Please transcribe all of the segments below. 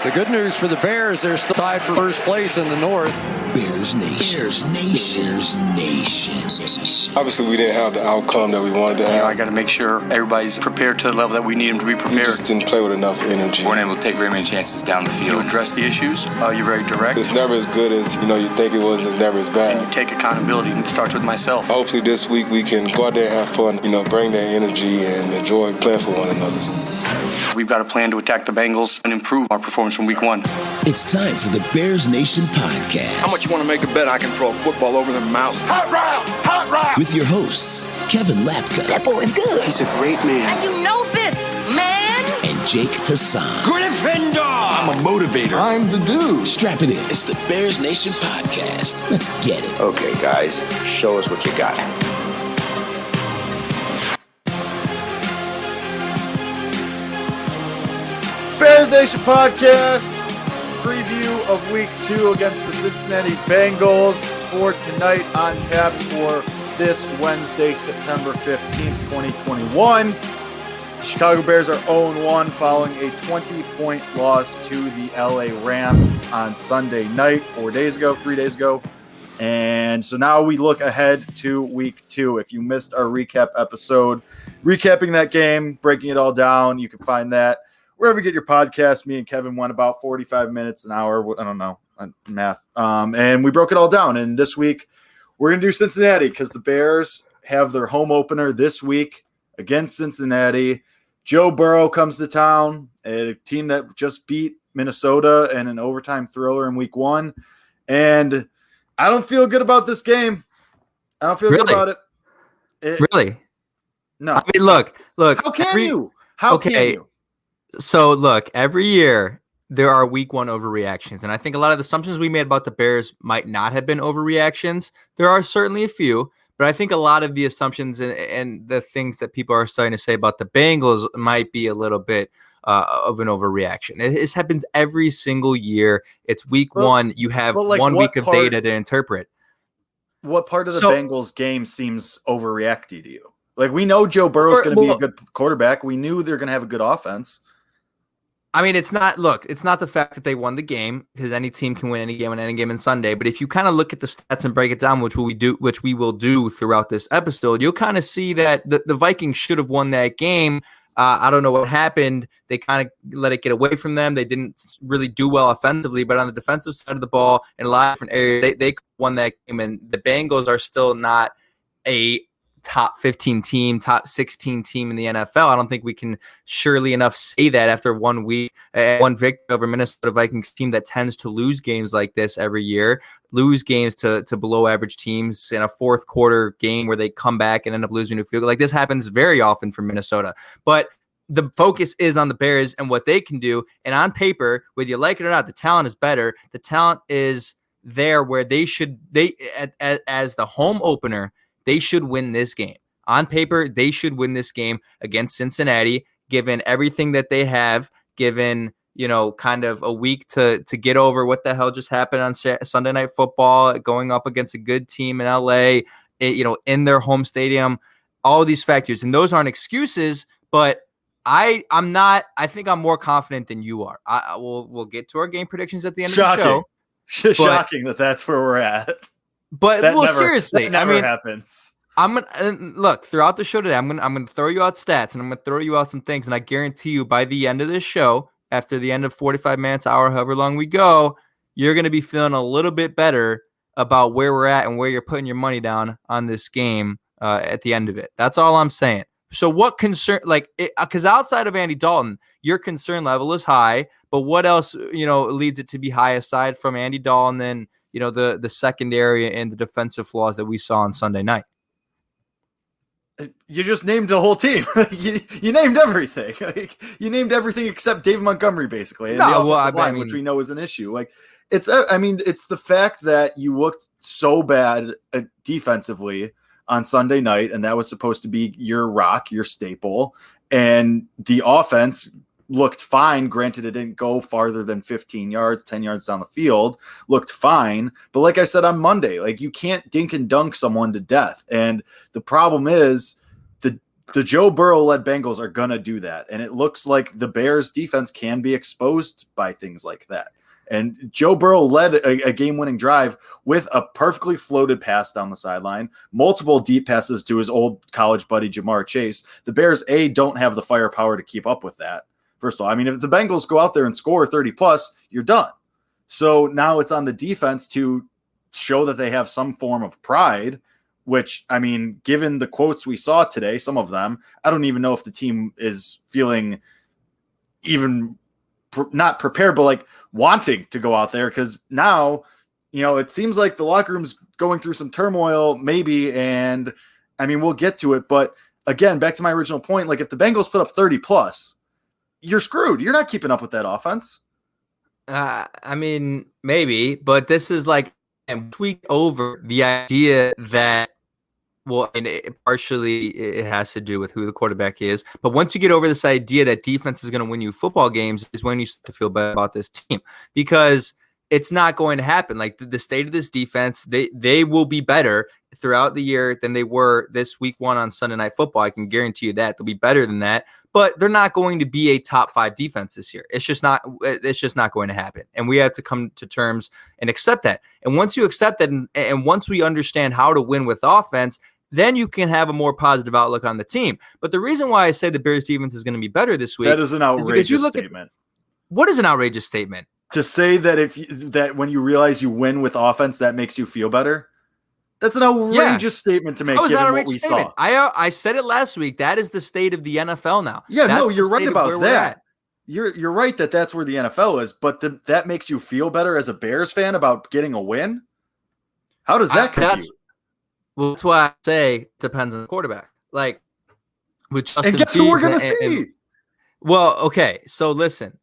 The good news for the Bears, they're still tied for first place in the North. Bears Nation. Bears Nation. Bears Nation. Obviously, we didn't have the outcome that we wanted to have. I got to make sure everybody's prepared to the level that we need them to be prepared. We just didn't play with enough energy. We weren't able to take very many chances down the field. You address the issues. You're very direct. It's never as good as you think it was. It's never as bad. And you take accountability, and it starts with myself. Hopefully, this week we can go out there and have fun. Bring that energy and enjoy playing for one another. We've got a plan to attack the Bengals and improve our performance from week 1. It's time for the Bears Nation podcast. How much you want to make a bet I can throw a football over the mountain? Hot route! Hot route! With your hosts, Kevin Lapka. That boy is good. He's a great man. And you know this, man. And Jake Hassan. Gryffindor! I'm a motivator. I'm the dude. Strap it in. It's the Bears Nation podcast. Let's get it. Okay, guys, show us what you got. Bears Nation podcast, preview of week 2 against the Cincinnati Bengals for tonight on tap for this Wednesday, September 15th, 2021. The Chicago Bears are 0-1 following a 20-point loss to the LA Rams on Sunday night, 3 days ago. And so now we look ahead to week 2. If you missed our recap episode, recapping that game, breaking it all down, you can find that wherever you get your podcast. Me and Kevin went about 45 minutes, an hour. I don't know, math. And we broke it all down. And this week, we're going to do Cincinnati because the Bears have their home opener this week against Cincinnati. Joe Burrow comes to town, a team that just beat Minnesota in an overtime thriller in week 1. And I don't feel good about this game. I don't feel good about it. Really? No. I mean, look. How can you? How can you? So, look, every year there are week 1 overreactions. And I think a lot of the assumptions we made about the Bears might not have been overreactions. There are certainly a few. But I think a lot of the assumptions and the things that people are starting to say about the Bengals might be a little bit of an overreaction. It happens every single year. It's week 1. You have 1 week of data to interpret. What part of the Bengals game seems overreacty to you? Like, we know Joe Burrow's going to be a good quarterback. We knew they're going to have a good offense. I mean, it's not the fact that they won the game, because any team can win any game on any given Sunday. But if you kind of look at the stats and break it down, which we will do throughout this episode, you'll kind of see that the Vikings should have won that game. I don't know what happened. They kind of let it get away from them. They didn't really do well offensively, but on the defensive side of the ball in a lot of different areas, they won that game. And the Bengals are still not a top 15 team, top 16 team in the NFL. I don't think we can surely enough say that after 1 week, one victory over Minnesota Vikings team that tends to lose games like this every year, lose games to below average teams in a fourth quarter game where they come back and end up losing a field goal. Like, this happens very often for Minnesota. But the focus is on the Bears and what they can do. And on paper, whether you like it or not, the talent is better. The talent is there where as the home opener, they should win this game. On paper, they should win this game against Cincinnati, given everything that they have, given, kind of a week to get over what the hell just happened on Sunday Night Football, going up against a good team in LA, in their home stadium, all of these factors. And those aren't excuses, but I think I'm more confident than you are. We'll get to our game predictions at the end of the show. Shocking that's where we're at. But seriously, that never happens. I'm gonna look throughout the show today. I'm gonna throw you out stats and I'm gonna throw you out some things, and I guarantee you by the end of this show, after the end of 45 minutes, hour, however long we go, you're gonna be feeling a little bit better about where we're at and where you're putting your money down on this game at the end of it. That's all I'm saying. So what concern, because outside of Andy Dalton, your concern level is high, but what else leads it to be high aside from Andy Dalton and the secondary and the defensive flaws that we saw on Sunday night? You just named the whole team. you named everything. You named everything except David Montgomery, basically. And the offensive line, which we know is an issue. It's the fact that you looked so bad defensively on Sunday night, and that was supposed to be your rock, your staple. And the offense looked fine. Granted, it didn't go farther than 15 yards, 10 yards down the field. Looked fine. But like I said on Monday, you can't dink and dunk someone to death. And the problem is the Joe Burrow-led Bengals are going to do that. And it looks like the Bears defense can be exposed by things like that. And Joe Burrow led a game-winning drive with a perfectly floated pass down the sideline, multiple deep passes to his old college buddy Jamar Chase. The Bears, don't have the firepower to keep up with that. First of all, I mean, if the Bengals go out there and score 30-plus, you're done. So now it's on the defense to show that they have some form of pride, which, I mean, given the quotes we saw today, some of them, I don't even know if the team is feeling even not prepared, but like wanting to go out there, because now, it seems like the locker room's going through some turmoil maybe, and I mean, we'll get to it, but again, back to my original point, like if the Bengals put up 30 plus, you're screwed. You're not keeping up with that offense. I mean, maybe, but this is like tweak over the idea that, well, and partially it has to do with who the quarterback is. But once you get over this idea that defense is going to win you football games is when you start to feel better about this team, because it's not going to happen. Like the state of this defense, they will be better throughout the year than they were this week 1 on Sunday Night Football. I can guarantee you that they'll be better than that, but they're not going to be a top 5 defense this year. It's just not going to happen. And we have to come to terms and accept that. And once you accept that, and once we understand how to win with offense, then you can have a more positive outlook on the team. But the reason why I say the Bears defense is going to be better this week, that is an outrageous statement. What is an outrageous statement? To say that when you realize you win with offense, that makes you feel better. That's an outrageous statement to make, given what we saw. I said it last week. That is the state of the NFL now. Yeah, no, you're right about that. You're right that that's where the NFL is, but that makes you feel better as a Bears fan about getting a win? How does that compute? Well, that's why I say it depends on the quarterback. Like, with Justin and guess who we're going to see? Well, okay, so listen.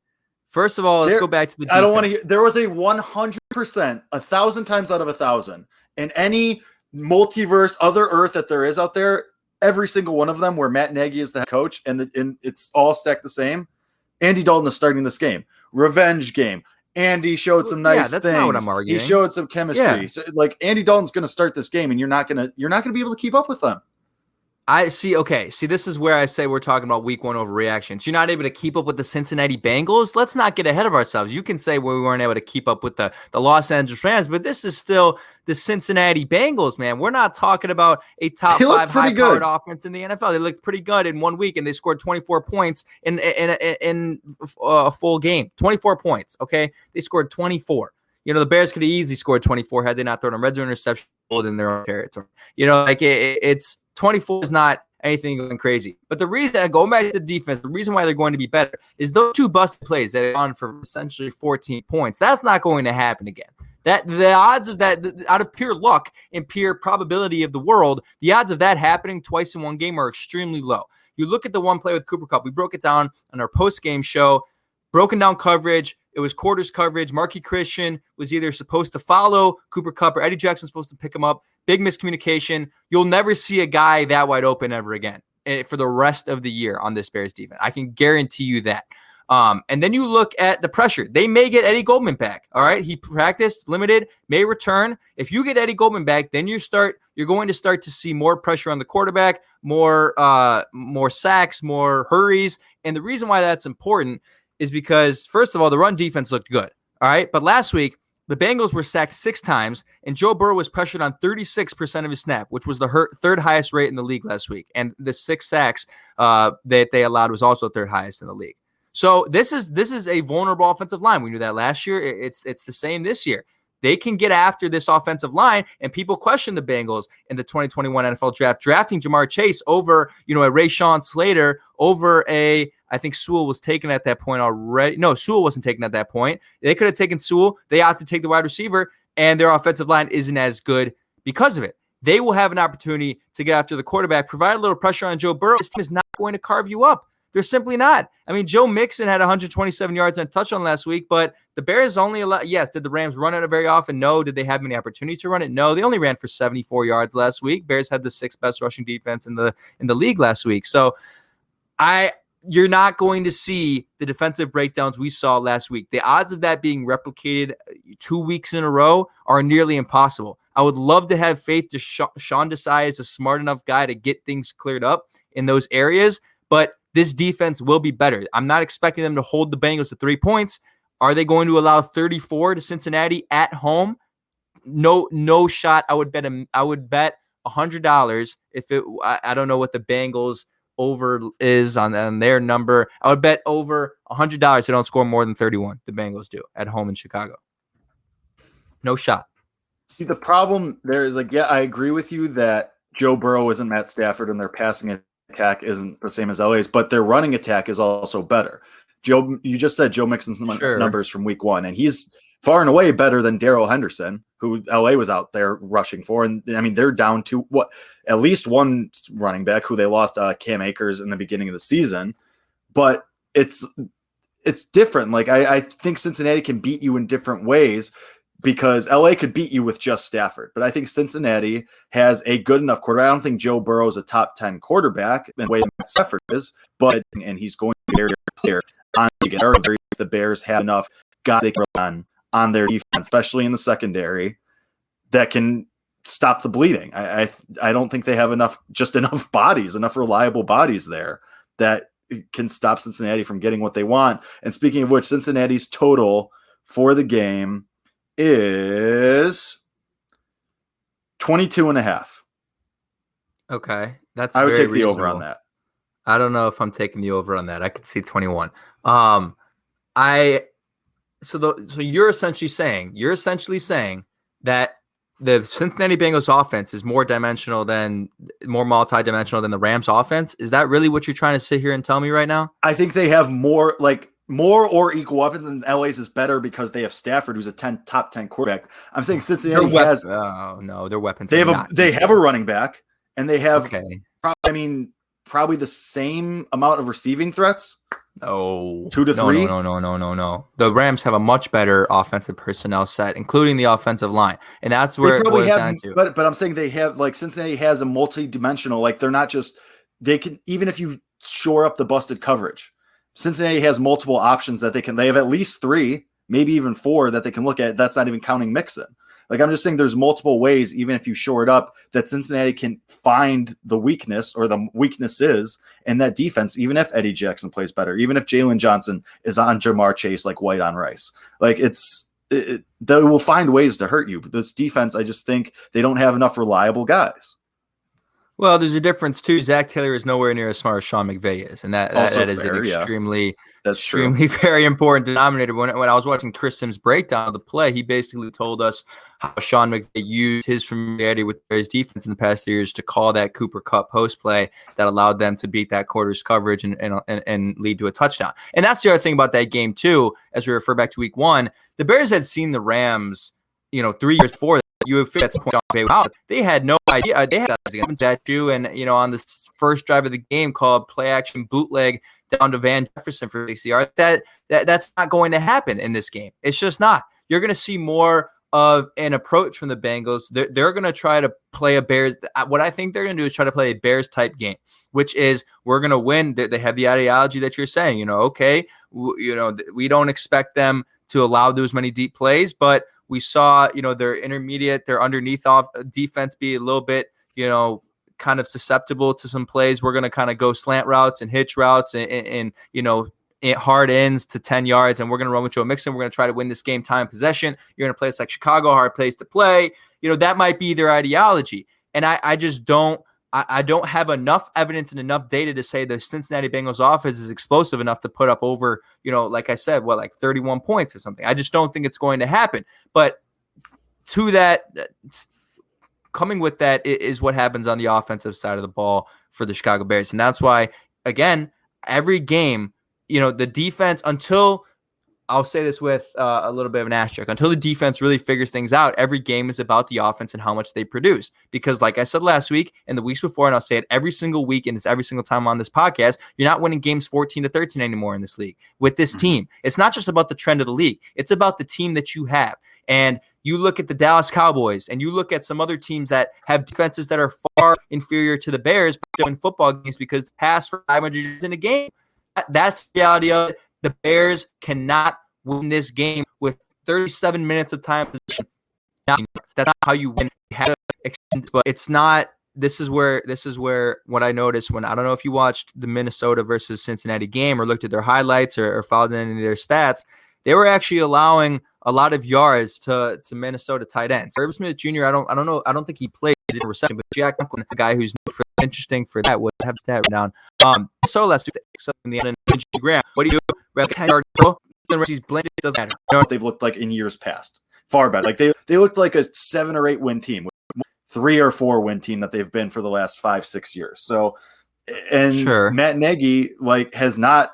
First of all, let's go back to the defense. I don't want to – there was a 100%, 1,000 times out of 1,000, in any multiverse, other earth that there is out there, every single one of them where Matt Nagy is the head coach and it's all stacked the same, Andy Dalton is starting this game. Revenge game. Andy showed some nice things. Not what I'm arguing. He showed some chemistry. Yeah. So, like, Andy Dalton's going to start this game, and you're not going to be able to keep up with them. I see. Okay. See, this is where I say we're talking about week 1 overreactions. You're not able to keep up with the Cincinnati Bengals. Let's not get ahead of ourselves. You can say we weren't able to keep up with the Los Angeles Rams, but this is still the Cincinnati Bengals, man. We're not talking about a top 5 high-powered offense in the NFL. They looked pretty good in 1 week, and they scored 24 points in a full game. 24 points. Okay. They scored 24. The Bears could have easily scored 24 had they not thrown a red zone interception in their own territory. It's 24 is not anything going crazy. But the reason, going back to the defense, the reason why they're going to be better is those 2 busted plays that are on for essentially 14 points. That's not going to happen again. That the odds of that, out of pure luck and pure probability of the world, the odds of that happening twice in one game are extremely low. You look at the one play with Cooper Kupp. We broke it down on our post-game show. Broken down coverage. It was quarters coverage. Marquis Christian was either supposed to follow Cooper Kupp or Eddie Jackson was supposed to pick him up. Big miscommunication. You'll never see a guy that wide open ever again for the rest of the year on this Bears defense. I can guarantee you that. And then you look at the pressure. They may get Eddie Goldman back. All right. He practiced, limited, may return. If you get Eddie Goldman back, then you're going to start to see more pressure on the quarterback, more sacks, more hurries. And the reason why that's important is because, first of all, the run defense looked good. All right. But last week, the Bengals were sacked 6 times, and Joe Burrow was pressured on 36% of his snap, which was the third highest rate in the league last week. And the 6 sacks that they allowed was also third highest in the league. So this is a vulnerable offensive line. We knew that last year. It's the same this year. They can get after this offensive line, and people question the Bengals in the 2021 NFL draft, drafting Jamar Chase over, a Rashawn Slater, over I think Sewell was taken at that point already. No, Sewell wasn't taken at that point. They could have taken Sewell. They opted to take the wide receiver, and their offensive line isn't as good because of it. They will have an opportunity to get after the quarterback, provide a little pressure on Joe Burrow. This team is not going to carve you up. They're simply not. I mean, Joe Mixon had 127 yards and a touchdown last week, but the Bears only allowed, yes, did the Rams run it very often? No. Did they have many opportunities to run it? No. They only ran for 74 yards last week. Bears had the 6th best rushing defense in the league last week. So you're not going to see the defensive breakdowns we saw last week. The odds of that being replicated 2 weeks in a row are nearly impossible. I would love to have faith that Sean Desai is a smart enough guy to get things cleared up in those areas, but this defense will be better. I'm not expecting them to hold the Bengals to 3 points. Are they going to allow 34 to Cincinnati at home? No shot. I would bet $100 if it. I don't know what the Bengals over is on their number. I would bet over $100 they don't score more than 31. The Bengals do at home in Chicago. No shot. See, the problem there is I agree with you that Joe Burrow isn't Matt Stafford and their passing attack isn't the same as LA's, but their running attack is also better. Joe, you just said Joe Mixon's numbers from week 1, and he's far and away better than Darrell Henderson, who LA was out there rushing for. And I mean, they're down to at least one running back who they lost, Cam Akers, in the beginning of the season. But it's different. I think Cincinnati can beat you in different ways because LA could beat you with just Stafford. But I think Cincinnati has a good enough quarterback. I don't think Joe Burrow is a top 10 quarterback in the way that Stafford is, and he's going to be a very player on the Bears have enough guys they can on their defense, especially in the secondary, that can stop the bleeding. I don't think they have enough bodies, enough reliable bodies there that can stop Cincinnati from getting what they want. And speaking of which, Cincinnati's total for the game is 22.5. Okay. I would take the reasonable. over on that. I don't know if I'm taking the over on that. I could see 21. So you're essentially saying that the Cincinnati Bengals offense is more multi-dimensional than the Rams offense. Is that really what you're trying to sit here and tell me right now? I think they have more or equal weapons, and LA's is better because they have Stafford, who's a top 10 quarterback. I'm saying Cincinnati has. Oh no, their weapons. They have a running back, and they have. Okay. Probably the same amount of receiving threats. Oh, 2 to 3. No. The Rams have a much better offensive personnel set, including the offensive line, and that's where it boils down to. But I'm saying they have Cincinnati has a multi-dimensional. They're not just they can even if you shore up the busted coverage. Cincinnati has multiple options that they have at least 3, maybe even 4 that they can look at. That's not even counting Mixon. I'm just saying there's multiple ways, even if you shore it up, that Cincinnati can find the weakness or the weaknesses in that defense, even if Eddie Jackson plays better, even if Jalen Johnson is on Jamar Chase like white on rice. They will find ways to hurt you. But this defense, I just think they don't have enough reliable guys. Well, there's a difference too. Zach Taylor is nowhere near as smart as Sean McVay is, and that is an extremely very important denominator. When I was watching Chris Sims' breakdown of the play, he basically told us how Sean McVay used his familiarity with his defense in the past years to call that Cooper Kupp post play that allowed them to beat that quarter's coverage and lead to a touchdown. And that's the other thing about that game too. As we refer back to Week 1, the Bears had seen the Rams, 3 years before. You have fixed point. They had no idea. They had a statue, and on the first drive of the game called play action bootleg down to Van Jefferson for 60 yards. That's not going to happen in this game. It's just not. You're going to see more of an approach from the Bengals. They're going to try to play a Bears. What I think they're going to do is try to play a Bears type game, which is we're going to win. They have the ideology that you're saying. We don't expect them to allow those many deep plays, but we saw, their underneath off defense be a little bit, kind of susceptible to some plays. We're going to kind of go slant routes and hitch routes and hard ends to 10 yards. And we're going to run with Joe Mixon. We're going to try to win this game time possession. You're going to play us like Chicago, hard place to play. That might be their ideology. And I just don't have enough evidence and enough data to say the Cincinnati Bengals offense is explosive enough to put up over, like I said, 31 points or something. I just don't think it's going to happen. But to that, coming with that is what happens on the offensive side of the ball for the Chicago Bears. And that's why, again, every game, the defense, until I'll say this with a little bit of an asterisk, until the defense really figures things out, every game is about the offense and how much they produce. Because like I said last week and the weeks before, and I'll say it every single week and it's every single time on this podcast, you're not winning games 14-13 anymore in this league with this team. It's not just about the trend of the league. It's about the team that you have. And you look at the Dallas Cowboys and you look at some other teams that have defenses that are far inferior to the Bears, but they're in football games because they pass for 500 yards in a game. that's the reality of it. The Bears cannot win this game with 37 minutes of time position. That's not how you win. You have to extend, but it's not. This is where what I noticed when I don't know if you watched the Minnesota versus Cincinnati game or looked at their highlights or followed any of their stats. They were actually allowing a lot of yards to Minnesota tight ends. Irv Smith Jr. I don't know. I don't think he played in reception, but Jack Conklin, the guy who's interesting for that, would have stat down. So let's do in the end. Graham, what do you do? 10 yard goal. He's blended. It doesn't matter. What they've looked like in years past, far better. Like they looked like a 7 or 8 win team, 3 or 4 win team that they've been for the last 5-6 years. So, and sure. Matt Nagy has not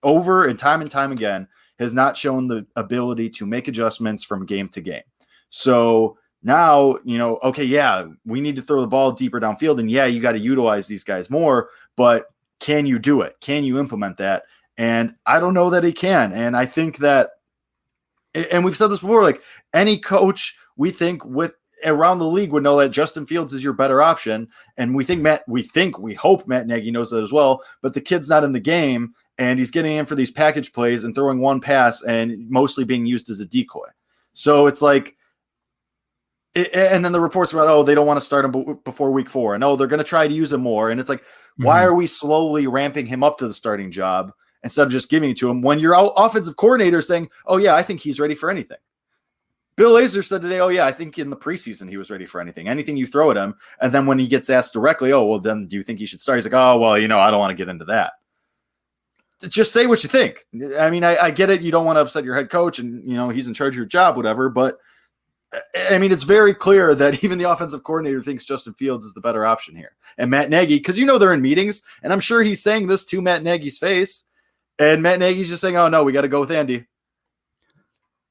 over and time again has not shown the ability to make adjustments from game to game. So now, okay, yeah, we need to throw the ball deeper downfield, and yeah, you got to utilize these guys more, but can you do it? Can you implement that? And I don't know that he can. And I think that, and we've said this before, any coach we think with around the league would know that Justin Fields is your better option. And we hope Matt Nagy knows that as well, but the kid's not in the game and he's getting in for these package plays and throwing one pass and mostly being used as a decoy. So it's and then the reports about, they don't want to start him before week 4. And they're going to try to use him more. And it's why are we slowly ramping him up to the starting job instead of just giving it to him when your offensive coordinator is saying, oh yeah, I think he's ready for anything. Bill Lazor said today, oh yeah, I think in the preseason he was ready for anything you throw at him. And then when he gets asked directly, oh, well then do you think he should start? He's like, oh, well, I don't want to get into that. Just say what you think. I mean, I get it. You don't want to upset your head coach and, he's in charge of your job, whatever. But I mean, it's very clear that even the offensive coordinator thinks Justin Fields is the better option here. And Matt Nagy, because they're in meetings, and I'm sure he's saying this to Matt Nagy's face. And Matt Nagy's just saying, oh no, we got to go with Andy.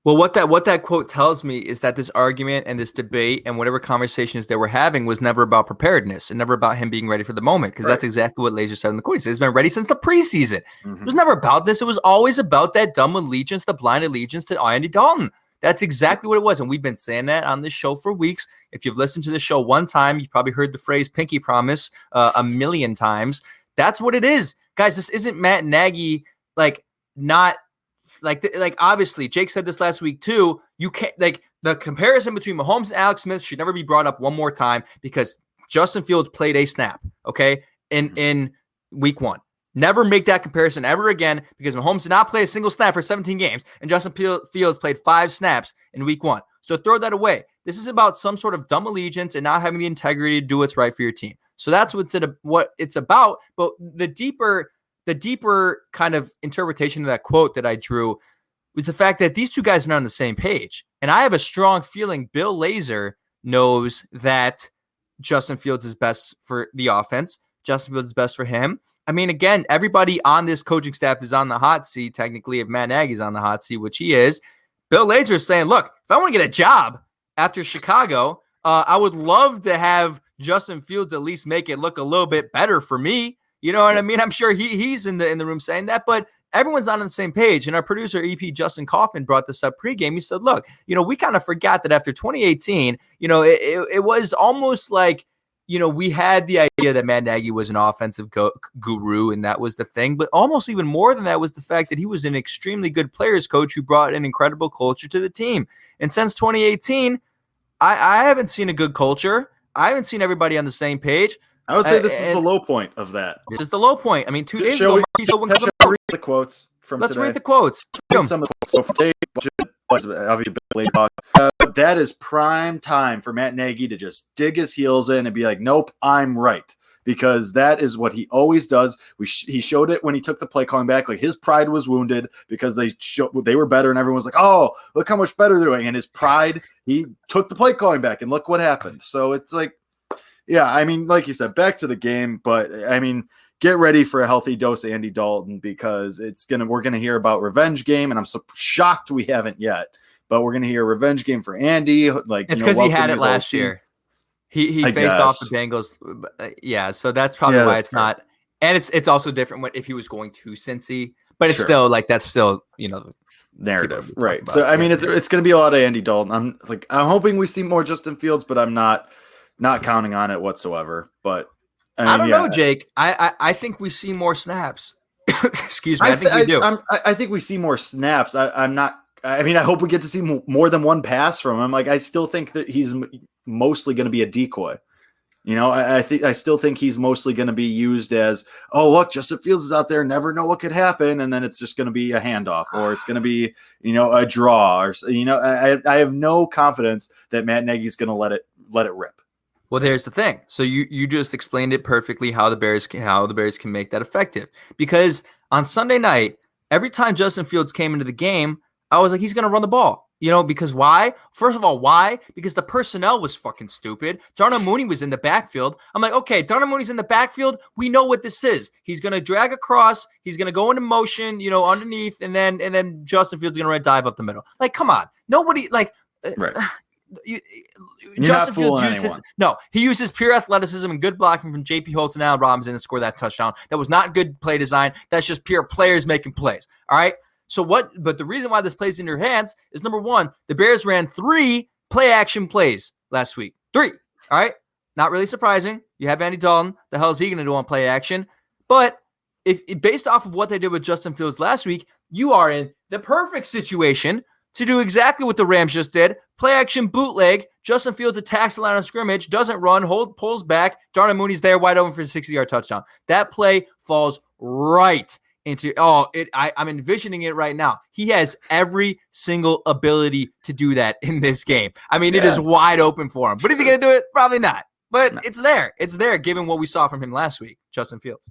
Well, what that quote tells me is that this argument and this debate and whatever conversations they were having was never about preparedness and never about him being ready for the moment, because that's exactly what Lazor said in the quote. He said he's been ready since the preseason. It was never about this. It was always about that dumb allegiance, the blind allegiance to Andy Dalton. That's exactly what it was, and we've been saying that on this show for weeks. If you've listened to the show one time, you've probably heard the phrase pinky promise a million times. That's what it is. Guys, this isn't Matt Nagy, obviously, Jake said this last week too. You can't the comparison between Mahomes and Alex Smith should never be brought up one more time because Justin Fields played a snap, okay, in week 1. Never make that comparison ever again because Mahomes did not play a single snap for 17 games and Justin Fields played 5 snaps in week 1. So throw that away. This is about some sort of dumb allegiance and not having the integrity to do what's right for your team. So that's what it's about. But the deeper kind of interpretation of that quote that I drew was the fact that these two guys are not on the same page. And I have a strong feeling Bill Lazor knows that Justin Fields is best for the offense. Justin Fields is best for him. I mean, again, everybody on this coaching staff is on the hot seat. Technically, if Matt Nagy's on the hot seat, which he is, Bill Lazor is saying, look, if I want to get a job after Chicago, I would love to have Justin Fields at least make it look a little bit better for me. You know what I mean? I'm sure he's in the room saying that, but everyone's not on the same page. And our producer, EP Justin Kaufman, brought this up pregame. He said, look, we kind of forgot that after 2018, it was almost like, we had the idea that Matt Nagy was an offensive guru, and that was the thing. But almost even more than that was the fact that he was an extremely good players coach who brought an incredible culture to the team. And since 2018, I haven't seen a good culture. I haven't seen everybody on the same page. I would say this is the low point of that. This is the low point. I mean, 2 days ago, read the quotes from Let's today. read the quotes. Some of the quotes. So for today, obviously, that is prime time for Matt Nagy to just dig his heels in and be like, nope, I'm right. Because that is what he always does. He showed it when he took the play calling back. His pride was wounded because they were better, and everyone was like, oh, look how much better they're doing. And his pride, he took the play calling back, and look what happened. So it's yeah, I mean, like you said, back to the game, but I mean, get ready for a healthy dose of Andy Dalton because we're gonna hear about revenge game, and I'm so shocked we haven't yet, but we're gonna hear a revenge game for Andy. It's because he had it last year. He faced off the Bengals, yeah. So that's probably why it's not, and it's also different if he was going to Cincy, but it's still that's still narrative, right? So I mean, it's gonna be a lot of Andy Dalton. I'm hoping we see more Justin Fields, but I'm not counting on it whatsoever. But I don't know, Jake. I think we see more snaps. Excuse me. I think we do. I think we see more snaps. I hope we get to see more than one pass from him. Like, I still think that he's mostly going to be a decoy. I still think he's mostly going to be used as, oh, look, Justin Fields is out there, never know what could happen. And then it's just going to be a handoff, or it's going to be, a draw, or, I have no confidence that Matt Nagy's going to let it rip. Well, there's the thing. So you just explained it perfectly how the Bears can make that effective. Because on Sunday night, every time Justin Fields came into the game, I was like, he's going to run the ball. Because why? First of all, why? Because the personnel was fucking stupid. Darnell Mooney was in the backfield. I'm like, okay, Darnell Mooney's in the backfield. We know what this is. He's going to drag across. He's going to go into motion, underneath, and then Justin Fields is going to dive up the middle. Like, come on. Nobody, like... Right. Justin Fields he uses pure athleticism and good blocking from J.P. Holtz and Allen Robinson to score that touchdown. That was not good play design. That's just pure players making plays. All right. So but the reason why this plays in your hands is, number one, the Bears ran 3 play action plays last week. 3. All right. Not really surprising. You have Andy Dalton. The hell is he going to do on play action? But if based off of what they did with Justin Fields last week, you are in the perfect situation to do exactly what the Rams just did. Play action bootleg. Justin Fields attacks the line of scrimmage, doesn't run, pulls back. Darnell Mooney's there wide open for a 60-yard touchdown. That play falls right into I'm envisioning it right now. He has every single ability to do that in this game. It is wide open for him. But is he going to do it? Probably not. But it's there. It's there given what we saw from him last week, Justin Fields.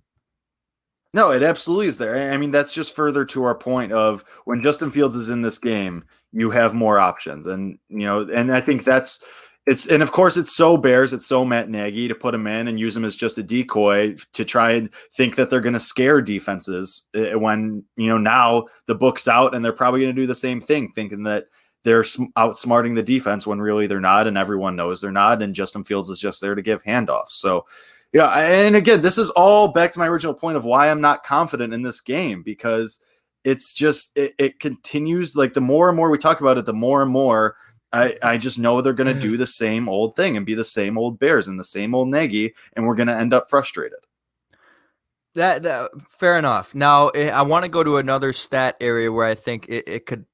No, it absolutely is there. That's just further to our point of when Justin Fields is in this game, you have more options. And, and I think and of course it's so Bears, it's so Matt Nagy to put him in and use him as just a decoy to try and think that they're going to scare defenses when, now the book's out and they're probably going to do the same thing, thinking that they're outsmarting the defense when really they're not. And everyone knows they're not. And Justin Fields is just there to give handoffs. So, yeah, and again, this is all back to my original point of why I'm not confident in this game, because it's just it continues. Like, the more and more we talk about it, the more and more I just know they're going to do the same old thing and be the same old Bears and the same old Nagy, and we're going to end up frustrated. That fair enough. Now, I want to go to another stat area where I think it could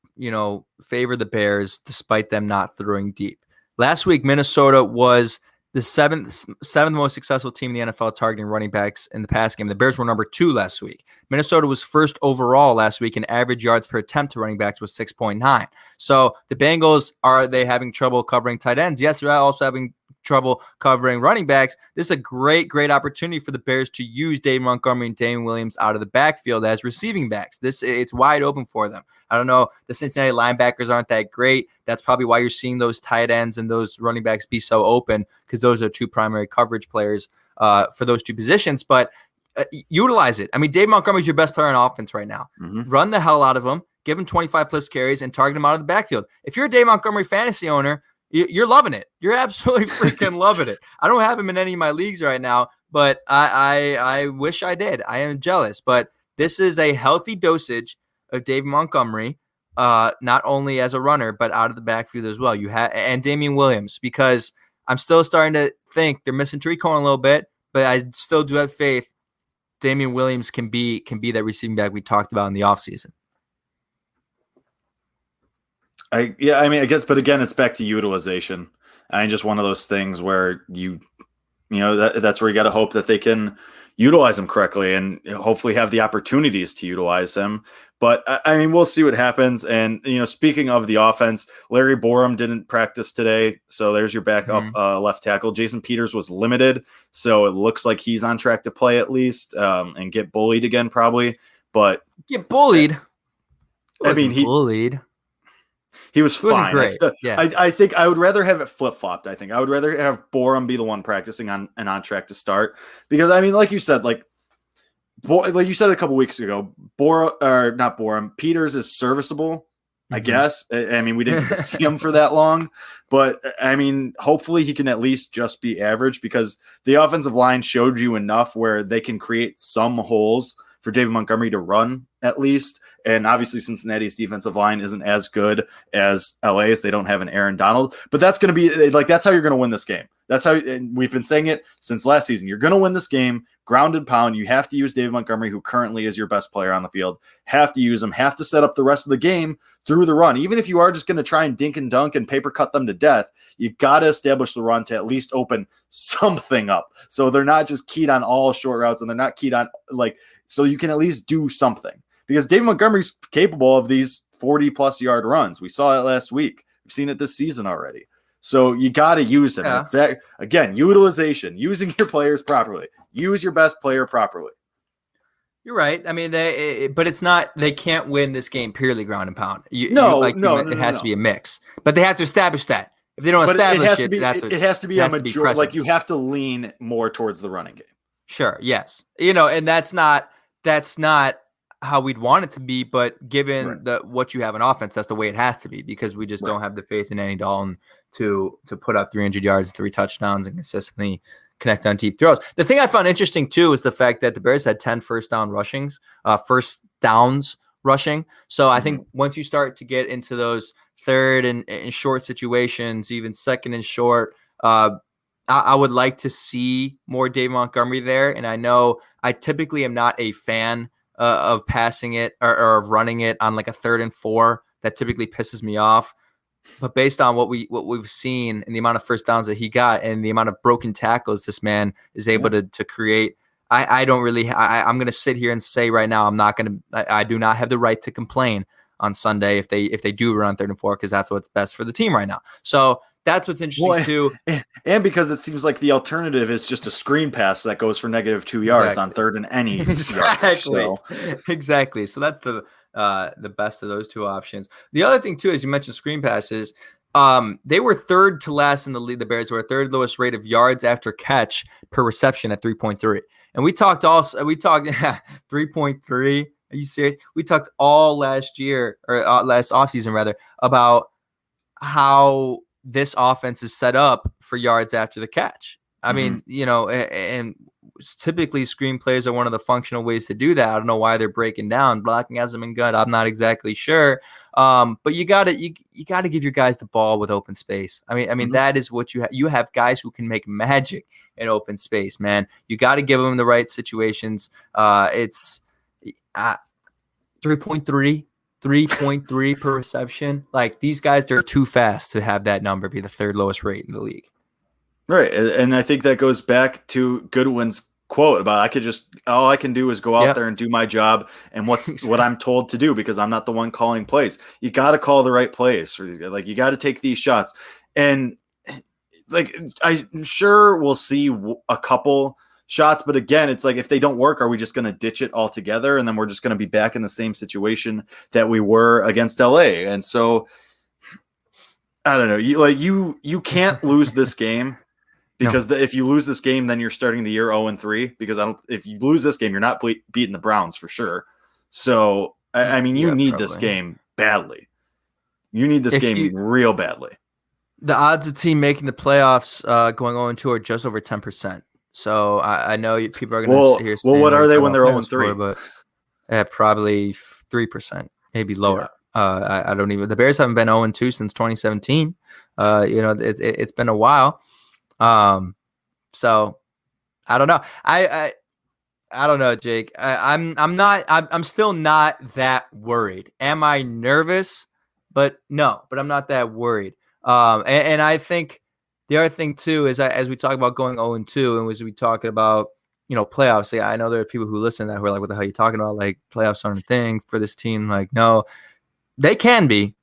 favor the Bears despite them not throwing deep. Last week, Minnesota was the seventh most successful team in the NFL targeting running backs in the pass game. The Bears were number 2 last week. Minnesota was first overall last week, and average yards per attempt to running backs was 6.9. So the Bengals, are they having trouble covering tight ends? Yes, they're also having trouble covering running backs. This is a great opportunity for the Bears to use Dave Montgomery and Damian Williams out of the backfield as receiving backs. It's wide open for them. I don't know. The Cincinnati linebackers aren't that great. That's probably why you're seeing those tight ends and those running backs be so open, because those are 2 primary coverage players for those 2 positions. But utilize it. Dave Montgomery's your best player on offense right now. Mm-hmm. Run the hell out of him. Give him 25 plus carries and target him out of the backfield. If you're a Dave Montgomery fantasy owner, you're loving it. You're absolutely freaking loving it. I don't have him in any of my leagues right now, but I wish I did. I am jealous. But this is a healthy dosage of Dave Montgomery, not only as a runner, but out of the backfield as well. You have and Damian Williams, because I'm still starting to think they're missing Tariq Cohen a little bit, but I still do have faith Damian Williams can be that receiving back we talked about in the offseason. I guess, but again, it's back to utilization. Just one of those things where that's where you got to hope that they can utilize him correctly and hopefully have the opportunities to utilize him. But we'll see what happens. And, speaking of the offense, Larry Borum didn't practice today. So there's your backup left tackle. Jason Peters was limited. So it looks like he's on track to play at least and get bullied again, probably. But get bullied. He bullied. He was fine. Great. I think I would rather have it flip-flopped. I think I would rather have Borum be the one practicing on track to start, because like you said, like you said a couple weeks ago, Peters is serviceable. I guess. We didn't get to see him for that long, but hopefully he can at least just be average, because the offensive line showed you enough where they can create some holes for David Montgomery to run at least. And obviously Cincinnati's defensive line isn't as good as LA's. They don't have an Aaron Donald, but that's going to be like, that's how you're going to win this game. That's how, and we've been saying it since last season. You're going to win this game ground and pound. You have to use David Montgomery, who currently is your best player on the field. Have to use him. Have to set up the rest of the game through the run. Even if you are just going to try and dink and dunk and paper cut them to death, you got to establish the run to at least open something up. So they're not just keyed on all short routes, and they're not keyed on so you can at least do something. Because David Montgomery's capable of these 40-plus yard runs. We saw it last week. We've seen it this season already. So you got to use him. Yeah. It's that, again, utilization, using your players properly. Use your best player properly. You're right. I mean, but it's not. They can't win this game purely ground and pound. It has to be a mix. But they have to establish that. If they don't establish it, it has to be a majority. Like, you have to lean more towards the running game. Sure. Yes. And that's not how we'd want it to be. But given what you have in offense, that's the way it has to be, because we just don't have the faith in Andy Dalton to put up 300 yards, 3 touchdowns, and consistently connect on deep throws. The thing I found interesting too is the fact that the Bears had 10 first downs rushing. So I think once you start to get into those third and short situations, even second and short, I would like to see more Dave Montgomery there. And I know I typically am not a fan of passing it or of running it on like a 3rd and 4. That typically pisses me off. But based on what we've seen and the amount of first downs that he got and the amount of broken tackles this man is able to create, I'm going to sit here and say right now, I do not have the right to complain on Sunday if they do run 3rd and 4, because that's what's best for the team right now. So that's what's interesting too. And because it seems like the alternative is just a screen pass that goes for -2 yards on 3rd and any. Exactly. So that's the best of those two options. The other thing too, as you mentioned, screen passes, they were 3rd to last in the league. The Bears were 3rd lowest rate of yards after catch per reception at 3.3. And we talked 3.3. Are you serious? We talked all last year, or last offseason rather, about how this offense is set up for yards after the catch. I mean, and typically screen plays are one of the functional ways to do that. I don't know why they're breaking down. Blocking hasn't been good. I'm not exactly sure. But you gotta give your guys the ball with open space. I mean, that is what you have. You have guys who can make magic in open space, man. You got to give them the right situations. It's 3.3 per reception. Like, these guys are too fast to have that number be the 3rd lowest rate in the league. Right. And I think that goes back to Goodwin's quote about all I can do is go out there and do my job and what I'm told to do, because I'm not the one calling plays. You got to call the right plays for these guys. Like, you got to take these shots. And like, I'm sure we'll see a couple shots, but again, it's like, if they don't work, are we just going to ditch it altogether? And then we're just going to be back in the same situation that we were against LA. And so I don't know. You can't lose this game. Because if you lose this game, then you're starting the year 0-3. Because if you lose this game, you're not beating the Browns for sure. So I mean, you need this game badly. You need this game real badly. The odds of team making the playoffs going 0-2 are just over 10%. So I know people are going to sit here. Well, what are they when they're 0-3? But probably 3%, maybe lower. Yeah. I don't even. The Bears haven't been 0-2 since 2017. It's been a while. So I don't know. I don't know, Jake. I'm still not that worried. Am I nervous? But no, I'm not that worried. And I think the other thing too is as we talk about going 0-2, and as we talking about, playoffs, I know there are people who listen to that who are like, what the hell are you talking about? Like, playoffs aren't a thing for this team. Like, no, they can be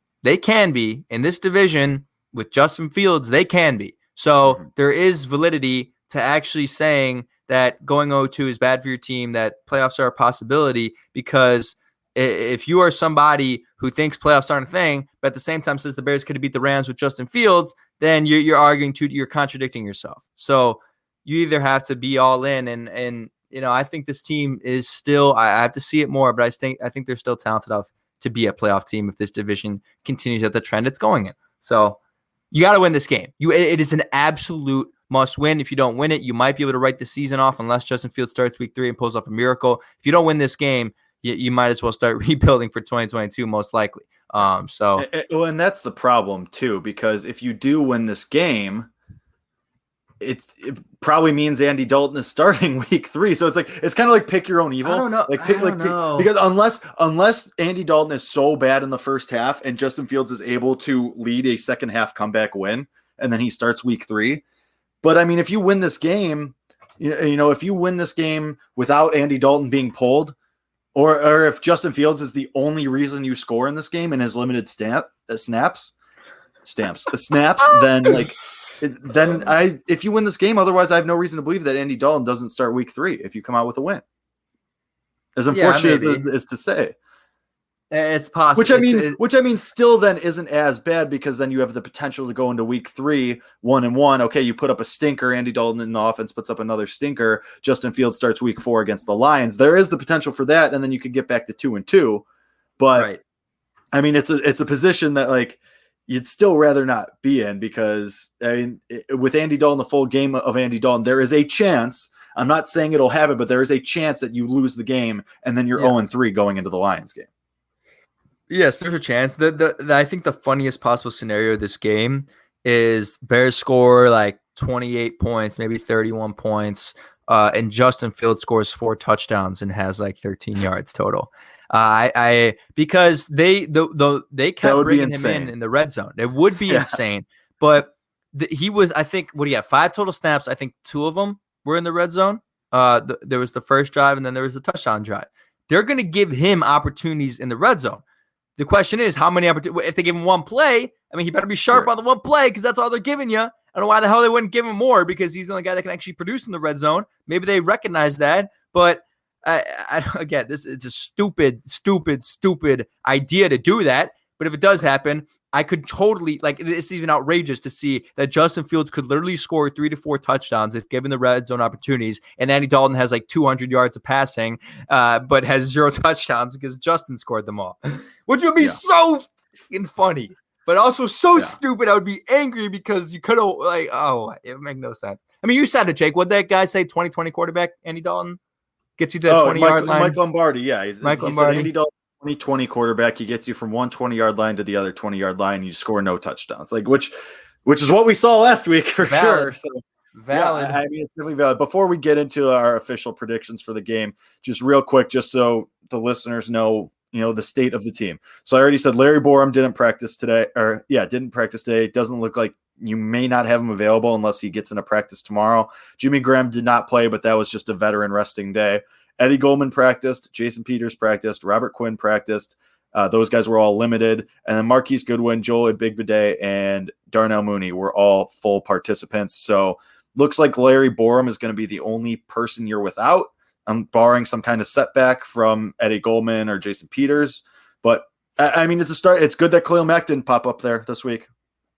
in this division with Justin Fields. They can be. So there is validity to actually saying that going 0-2 is bad for your team, that playoffs are a possibility, because if you are somebody who thinks playoffs aren't a thing, but at the same time says the Bears could have beat the Rams with Justin Fields, then you're arguing you're contradicting yourself. So you either have to be all in, and I think this team is still, I have to see it more, but I think they're still talented enough to be a playoff team if this division continues at the trend it's going in. So you got to win this game. It is an absolute must win. If you don't win it, you might be able to write the season off unless Justin Fields starts week 3 and pulls off a miracle. If you don't win this game, you might as well start rebuilding for 2022, most likely. And that's the problem too, because if you do win this game, it probably means Andy Dalton is starting week 3. So it's kind of like pick your own evil. I don't know. Because unless Andy Dalton is so bad in the first half and Justin Fields is able to lead a second half comeback win, and then he starts week 3. But I mean, if you win this game, if you win this game without Andy Dalton being pulled, or if Justin Fields is the only reason you score in this game and his limited snaps, then if you win this game, otherwise I have no reason to believe that Andy Dalton doesn't start week 3 if you come out with a win. As unfortunate as it is to say. It's possible. Which I mean, still then isn't as bad, because then you have the potential to go into week 3 1-1. Okay, you put up a stinker. Andy Dalton in the offense puts up another stinker. Justin Fields starts week 4 against the Lions. There is the potential for that, and then you could get back to 2-2. But right. I mean, it's a position that like you'd still rather not be in, because I mean, with Andy Dalton, the full game of Andy Dalton, there is a chance. I'm not saying it'll happen, but there is a chance that you lose the game and then you're 0-3 going into the Lions game. Yes, there's a chance. I think the funniest possible scenario of this game is Bears score like 28 points, maybe 31 points, and Justin Fields scores 4 touchdowns and has like 13 yards total. Because they kept bringing him in the red zone. It would be insane. But he was, I think, 5 total snaps. I think 2 of them were in the red zone. There was the first drive, and then there was a touchdown drive. They're going to give him opportunities in the red zone. The question is, how many opportunities? If they give him one play, I mean, he better be sharp on the one play, because that's all they're giving you. I don't know why the hell they wouldn't give him more, because he's the only guy that can actually produce in the red zone. Maybe they recognize that, but again, this is a stupid idea to do that. But if it does happen, I could totally, like, it's even outrageous to see that Justin Fields could literally score 3 to 4 touchdowns if given the red zone opportunities, and Andy Dalton has like 200 yards of passing, but has 0 touchdowns because Justin scored them all, which would be so fucking funny, but also so stupid. I would be angry because you could have, like, it would make no sense. I mean, you said it, Jake. What'd that guy say? 2020 quarterback, Andy Dalton? Gets you to that 20-yard line? Mike Lombardi, Mike Lombardi. Said Andy Dalton, 2020 quarterback, he gets you from one 20-yard line to the other 20-yard line. You score no touchdowns, like which is what we saw last week for sure. So, valid. I mean, it's really valid. Before we get into our official predictions for the game, just real quick, just so the listeners know, the state of the team. So I already said Larry Borum didn't practice today. It doesn't look like you may not have him available unless he gets into practice tomorrow. Jimmy Graham did not play, but that was just a veteran resting day. Eddie Goldman practiced, Jason Peters practiced, Robert Quinn practiced. Those guys were all limited. And then Marquise Goodwin, Joel Adbigbiday, and Darnell Mooney were all full participants. So looks like Larry Borum is going to be the only person you're without, barring some kind of setback from Eddie Goldman or Jason Peters. But, I mean, it's a start. It's good that Khalil Mack didn't pop up there this week.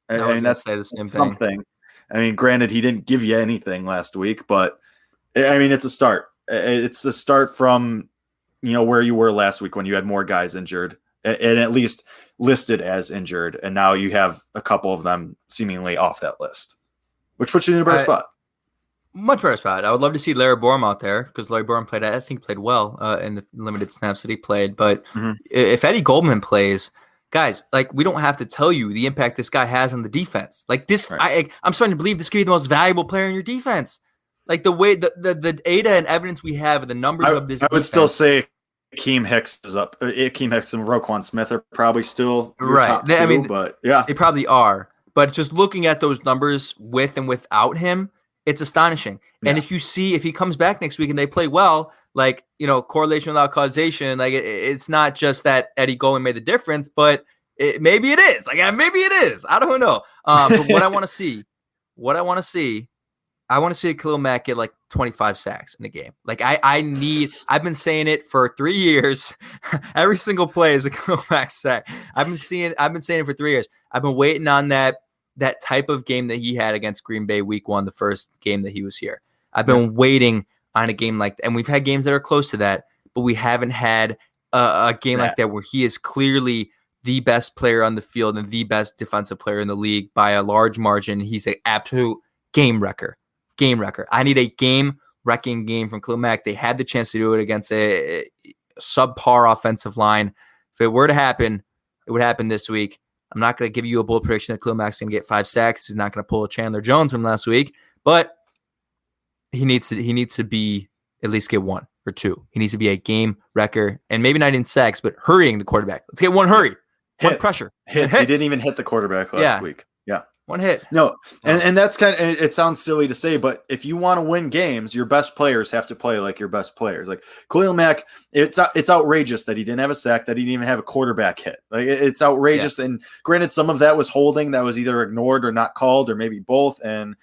I mean, that's the same something. Thing. I mean, granted, he didn't give you anything last week, but, I mean, it's a start. It's a start from, where you were last week when you had more guys injured and at least listed as injured. And now you have a couple of them seemingly off that list, which puts you in a better spot. Much better spot. I would love to see Larry Borum out there, because Larry Borum played well in the limited snaps that he played. But if Eddie Goldman plays, guys, like, we don't have to tell you the impact this guy has on the defense. Like this, right. I'm starting to believe this could be the most valuable player in your defense. Like the way the data and evidence we have, the numbers of this. I would still say Akeem Hicks is up. Akeem Hicks and Roquan Smith are probably still right. Top two, but yeah, they probably are. But just looking at those numbers with and without him, it's astonishing. Yeah. And if he comes back next week and they play well, like, correlation without causation, like it's not just that Eddie Goldman made the difference, but maybe it is. Like, maybe it is. I don't know. But what I want to see. I want to see Khalil Mack get like 25 sacks in a game. Like I've been saying it for 3 years. Every single play is a Khalil Mack sack. I've been saying it for 3 years. I've been waiting on that type of game that he had against Green Bay week 1, the first game that he was here. I've been waiting on a game like that. And we've had games that are close to that, but we haven't had a game like that where he is clearly the best player on the field and the best defensive player in the league by a large margin. He's an absolute game wrecker. I need a game-wrecking game from Khalil Mack. They had the chance to do it against a subpar offensive line. If it were to happen, it would happen this week. I'm not going to give you a bold prediction that Khalil Mack's going to get 5 sacks. He's not going to pull a Chandler Jones from last week, but he needs to be at least get 1 or 2. He needs to be a game wrecker, and maybe not in sacks, but hurrying the quarterback. Let's get 1 hurry, Hits. 1 pressure. Hits. He didn't even hit the quarterback last week. Yeah. 1 hit. No, and that's kind of, it sounds silly to say, but if you want to win games, your best players have to play like your best players. Like Khalil Mack, it's outrageous that he didn't have a sack, that he didn't even have a quarterback hit. Like it's outrageous. Yeah. And granted, some of that was holding that was either ignored or not called or maybe both. And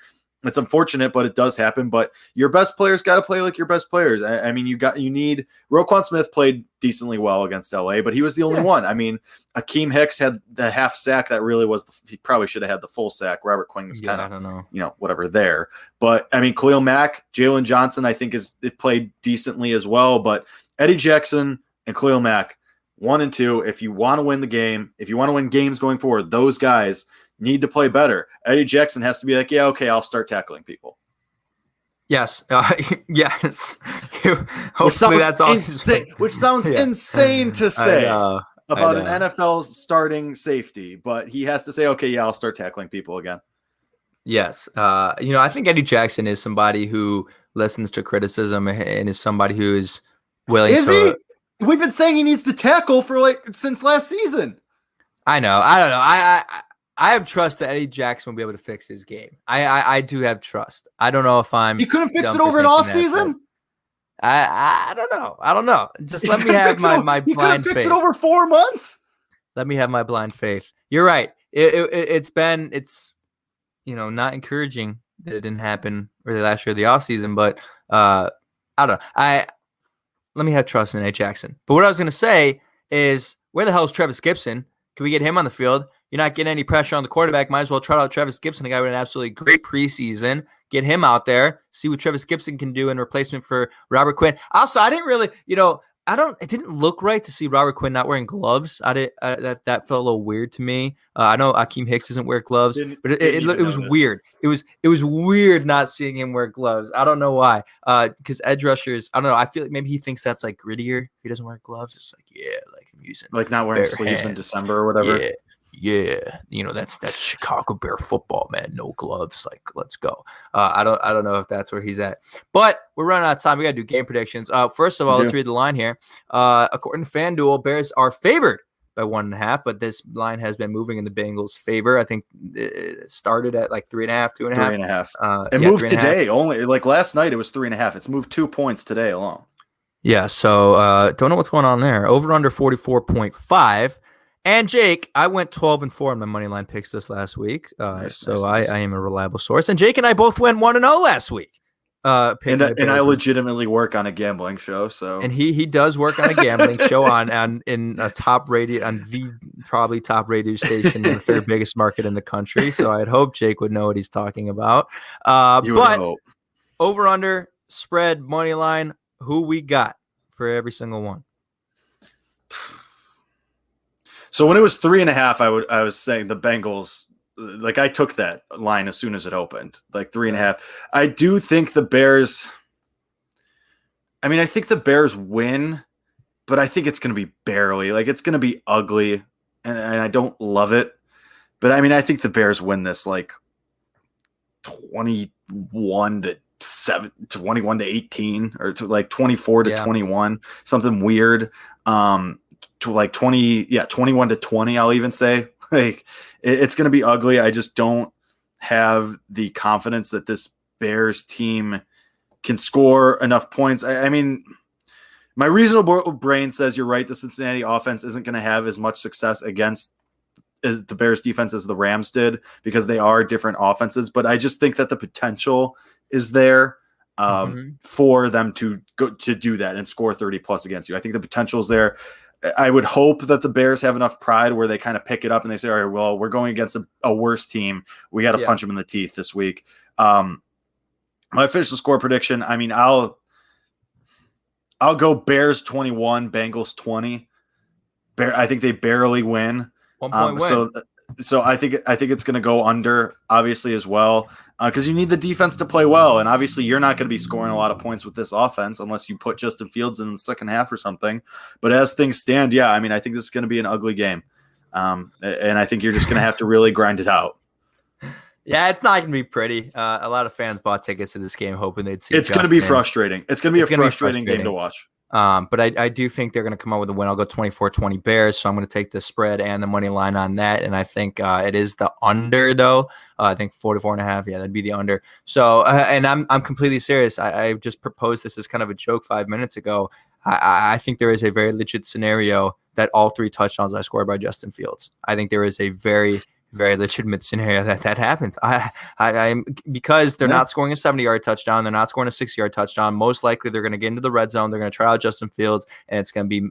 it's unfortunate, but it does happen. But your best players got to play like your best players. I mean, you need Roquan Smith played decently well against LA, but he was the only one. I mean, Akeem Hicks had the half sack that really was. He probably should have had the full sack. Robert Quinn was kind of, I don't know, whatever there. But I mean, Khalil Mack, Jalen Johnson, I think it played decently as well. But Eddie Jackson and Khalil Mack, 1 and 2. If you want to win the game, if you want to win games going forward, those guys need to play better. Eddie Jackson has to be like, yeah, okay, I'll start tackling people. Yes. Yes. Hopefully that's all. Which sounds insane to say about an NFL starting safety, but he has to say, okay, yeah, I'll start tackling people again. Yes. I think Eddie Jackson is somebody who listens to criticism and is somebody who is willing to. He? We've been saying he needs to tackle for since last season. I know. I don't know. I have trust that Eddie Jackson will be able to fix his game. I do have trust. I don't know if You couldn't fix it over an off season? I don't know. Just let me have my blind faith. You couldn't fix it over 4 months? Let me have my blind faith. You're right. It's not encouraging that it didn't happen early last year of the off season, but I don't know. Let me have trust in Eddie Jackson. But what I was going to say is, where the hell is Travis Gibson? Can we get him on the field? You're not getting any pressure on the quarterback. Might as well try out Travis Gibson, a guy with an absolutely great preseason. Get him out there. See what Travis Gibson can do in replacement for Robert Quinn. Also, I didn't really, it didn't look right to see Robert Quinn not wearing gloves. That felt a little weird to me. I know Akeem Hicks doesn't wear gloves, but it was weird. It was weird not seeing him wear gloves. I don't know why. Because edge rushers, I don't know. I feel like maybe he thinks that's like grittier. He doesn't wear gloves. It's like, I'm using not wearing sleeves in December or whatever. Yeah, that's Chicago Bear football, man. No gloves, let's go. I don't know if that's where he's at, but we're running out of time. We gotta do game predictions. First of all, let's read the line here. According to FanDuel, Bears are favored by 1.5, but this line has been moving in the Bengals' favor. I think it started at 3.5, 2.5. 3.5. It moved today. Only last night it was 3.5. It's moved 2 points today alone. Yeah, so don't know what's going on there. Over under 44.5. And Jake, I went 12-4 on my money line picks this last week, nice. I am a reliable source. And Jake and I both went 1-0 last week. And I legitimately work on a gambling show, so and he does work on a gambling show in a top radio, on the probably top radio station in the third biggest market in the country. So I'd hope Jake would know what he's talking about. But over under spread money line, who we got for every single one. So when it was 3.5, I was saying the Bengals, I took that line as soon as it opened, 3.5. I do think the Bears. I mean, I think the Bears win, but I think it's going to be barely. It's going to be ugly, and I don't love it. But I mean, I think the Bears win this 21-7, 21-18, or to 24-21, something weird. To 21-20, I'll even say. It's going to be ugly. I just don't have the confidence that this Bears team can score enough points. I mean, my reasonable brain says you're right. The Cincinnati offense isn't going to have as much success against the Bears defense as the Rams did, because they are different offenses. But I just think that the potential is there for them to go to do that and score 30 plus against you. I think the potential is there. I would hope that the Bears have enough pride where they kind of pick it up and they say, all right, well, we're going against a worse team. We got to punch them in the teeth this week. My official score prediction, I mean, I'll go Bears 21, Bengals 20. I think they barely win. 1 point win. So I think it's going to go under, obviously, as well, because you need the defense to play well. And obviously you're not going to be scoring a lot of points with this offense unless you put Justin Fields in the second half or something. But as things stand, I mean, I think this is going to be an ugly game. And I think you're just going to have to really grind it out. Yeah, it's not going to be pretty. A lot of fans bought tickets to this game hoping they'd see. It's going to be frustrating. It's going to be a frustrating game to watch. But I do think they're going to come out with a win. I'll go 24-20 Bears, so I'm going to take the spread and the money line on that. And I think it is the under, though. I think 44.5. Yeah, that'd be the under. So, and I'm completely serious. I just proposed this as kind of a joke 5 minutes ago. I think there is a very legit scenario that all 3 touchdowns are scored by Justin Fields. I think there is a very, very legitimate scenario that happens. I'm because they're not scoring a 70-yard touchdown. They're not scoring a 60-yard touchdown. Most likely they're going to get into the red zone. They're going to try out Justin Fields, and it's going to be,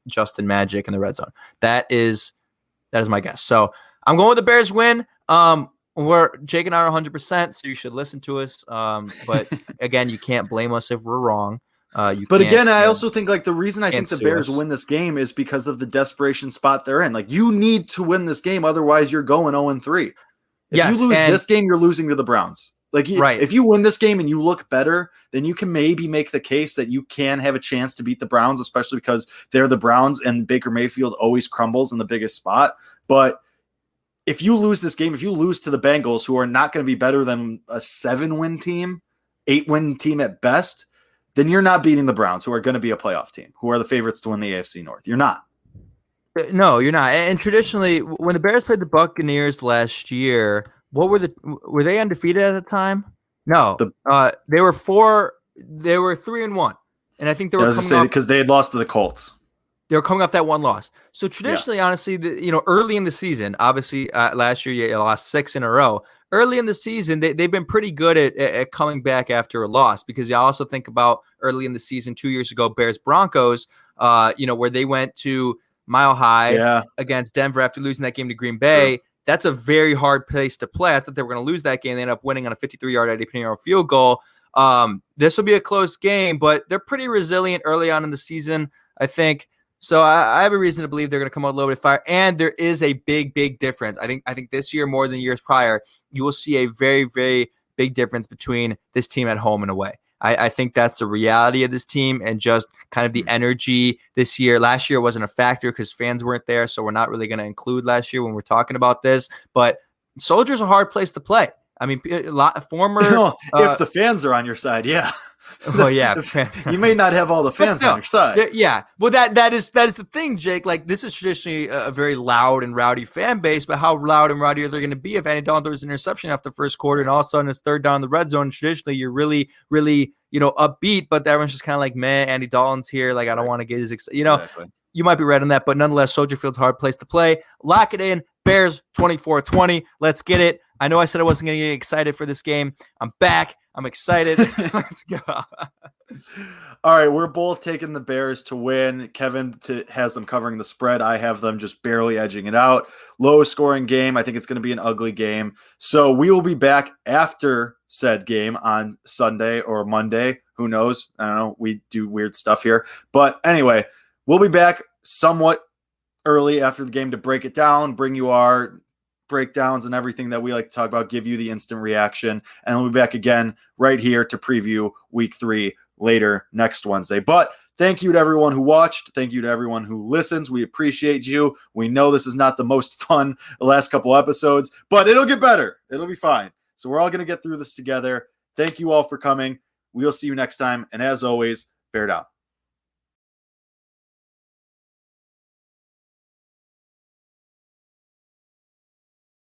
Justin Magic in the red zone. That is my guess. So I'm going with the Bears win. Jake and I are 100%, so you should listen to us. But again, you can't blame us if we're wrong. I also think the reason I think the Bears win this game is because of the desperation spot they're in. You need to win this game, otherwise you're going 0-3. If you lose this game, you're losing to the Browns. If you win this game and you look better, then you can maybe make the case that you can have a chance to beat the Browns, especially because they're the Browns and Baker Mayfield always crumbles in the biggest spot. But if you lose this game, if you lose to the Bengals, who are not going to be better than a 7-win team, 8-win team at best, then you're not beating the Browns, who are going to be a playoff team, who are the favorites to win the AFC North. You're not. No, you're not. And traditionally, when the Bears played the Buccaneers last year, were they undefeated at the time? No, they were 3-1, and I think they were because they had lost to the Colts. They were coming off that one loss. So traditionally, honestly, early in the season, obviously last year you lost 6 in a row. Early in the season, they've been pretty good at coming back after a loss, because you also think about early in the season 2 years ago, Bears-Broncos, where they went to Mile High against Denver after losing that game to Green Bay. Sure. That's a very hard place to play. I thought they were going to lose that game. They ended up winning on a 53-yard Eddie Pinheiro field goal. This will be a close game, but they're pretty resilient early on in the season, I think. So I have a reason to believe they're going to come out a little bit fire. And there is a big, big difference. I think this year more than years prior, you will see a very, very big difference between this team at home and away. I think that's the reality of this team, and just kind of the energy this year. Last year wasn't a factor because fans weren't there, so we're not really going to include last year when we're talking about this. But Soldier's a hard place to play. I mean, if the fans are on your side, yeah. Oh yeah, you may not have all the fans on your side. Yeah, well, that is the thing, Jake. This is traditionally a very loud and rowdy fan base, but how loud and rowdy are they going to be if Andy Dalton throws an interception after the first quarter and all of a sudden it's third down in the red zone? Traditionally, you're really, really, upbeat, but everyone's just kind of like, man, Andy Dalton's here. I don't want to get his, Exactly. You might be right on that, but nonetheless, Soldier Field's a hard place to play. Lock it in. Bears 24-20. Let's get it. I know I said I wasn't going to get excited for this game. I'm back. I'm excited. Let's go. All right, we're both taking the Bears to win. Kevin has them covering the spread. I have them just barely edging it out. Low scoring game. I think it's going to be an ugly game. So we will be back after said game on Sunday or Monday. Who knows? I don't know. We do weird stuff here. But anyway, we'll be back somewhat early after the game to break it down, bring you our breakdowns and everything that we like to talk about, give you the instant reaction, and we'll be back again right here to preview week 3 later next Wednesday. But thank you to everyone who watched. Thank you to everyone who listens. We appreciate you. We know this is not the most fun the last couple episodes, but it'll get better. It'll be fine. So we're all going to get through this together. Thank you all for coming. We'll see you next time. And as always, bear down.